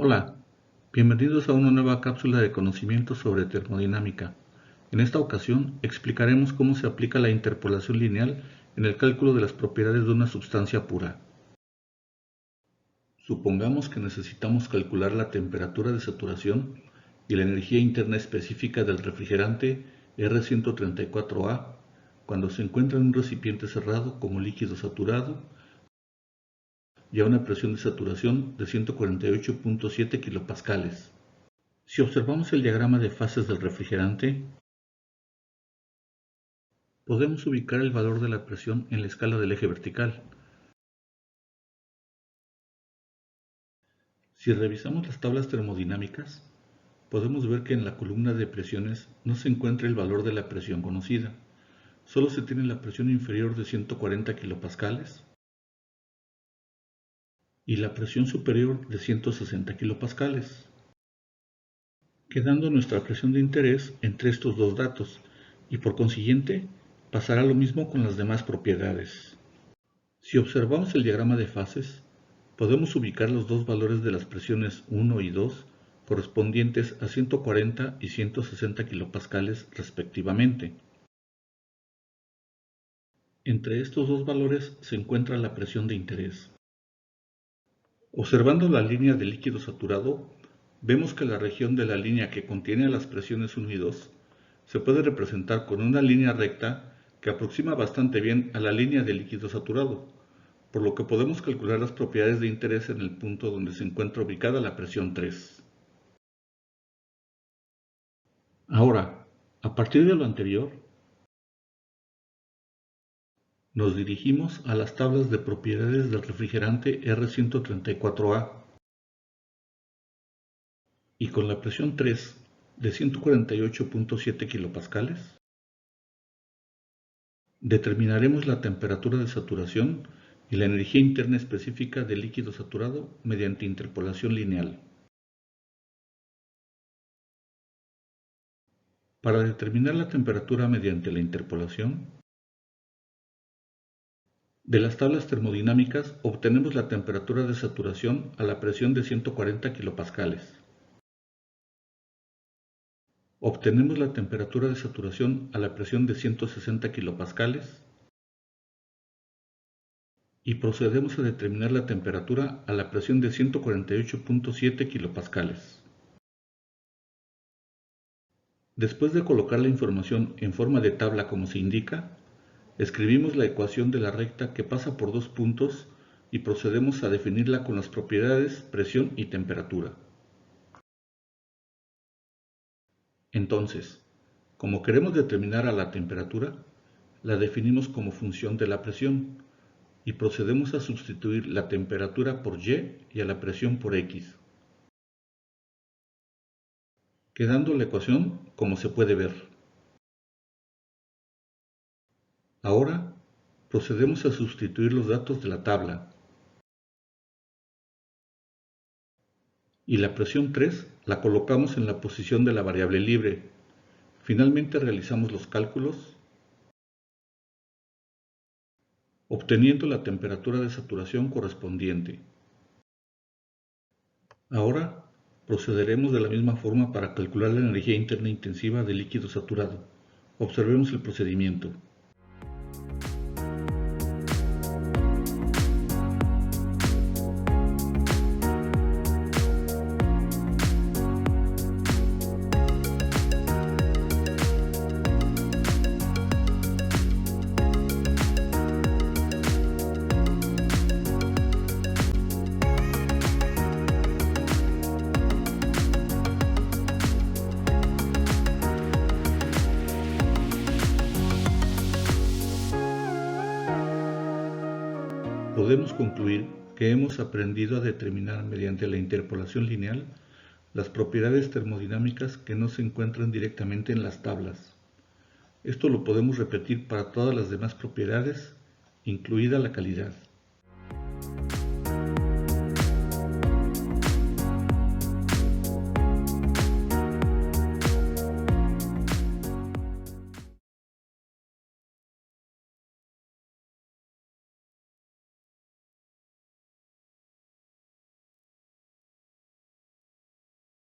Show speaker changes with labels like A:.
A: Hola, bienvenidos a una nueva cápsula de conocimientos sobre termodinámica. En esta ocasión explicaremos cómo se aplica la interpolación lineal en el cálculo de las propiedades de una sustancia pura. Supongamos que necesitamos calcular la temperatura de saturación y la energía interna específica del refrigerante R134A cuando se encuentra en un recipiente cerrado como líquido saturado y a una presión de saturación de 148.7 kilopascales. Si observamos el diagrama de fases del refrigerante, podemos ubicar el valor de la presión en la escala del eje vertical. Si revisamos las tablas termodinámicas, podemos ver que en la columna de presiones no se encuentra el valor de la presión conocida. Solo se tiene la presión inferior de 140 kilopascales y la presión superior de 160 kilopascales, quedando nuestra presión de interés entre estos dos datos, y por consiguiente pasará lo mismo con las demás propiedades. Si observamos el diagrama de fases, podemos ubicar los dos valores de las presiones 1 y 2 correspondientes a 140 y 160 kilopascales respectivamente. Entre estos dos valores se encuentra la presión de interés. Observando la línea de líquido saturado, vemos que la región de la línea que contiene las presiones 1 y 2 se puede representar con una línea recta que aproxima bastante bien a la línea de líquido saturado, por lo que podemos calcular las propiedades de interés en el punto donde se encuentra ubicada la presión 3. Ahora, a partir de lo anterior, nos dirigimos a las tablas de propiedades del refrigerante R134A y con la presión 3 de 148.7 kilopascales, determinaremos la temperatura de saturación y la energía interna específica del líquido saturado mediante interpolación lineal. Para determinar la temperatura mediante la interpolación, de las tablas termodinámicas obtenemos la temperatura de saturación a la presión de 140 kilopascales. Obtenemos la temperatura de saturación a la presión de 160 kilopascales y procedemos a determinar la temperatura a la presión de 148.7 kilopascales. Después de colocar la información en forma de tabla como se indica, escribimos la ecuación de la recta que pasa por dos puntos y procedemos a definirla con las propiedades presión y temperatura. Entonces, como queremos determinar a la temperatura, la definimos como función de la presión y procedemos a sustituir la temperatura por Y y a la presión por X, quedando la ecuación como se puede ver. Ahora procedemos a sustituir los datos de la tabla y la presión 3 la colocamos en la posición de la variable libre. Finalmente realizamos los cálculos, obteniendo la temperatura de saturación correspondiente. Ahora procederemos de la misma forma para calcular la energía interna intensiva del líquido saturado. Observemos el procedimiento. Podemos concluir que hemos aprendido a determinar mediante la interpolación lineal las propiedades termodinámicas que no se encuentran directamente en las tablas. Esto lo podemos repetir para todas las demás propiedades, incluida la calidad.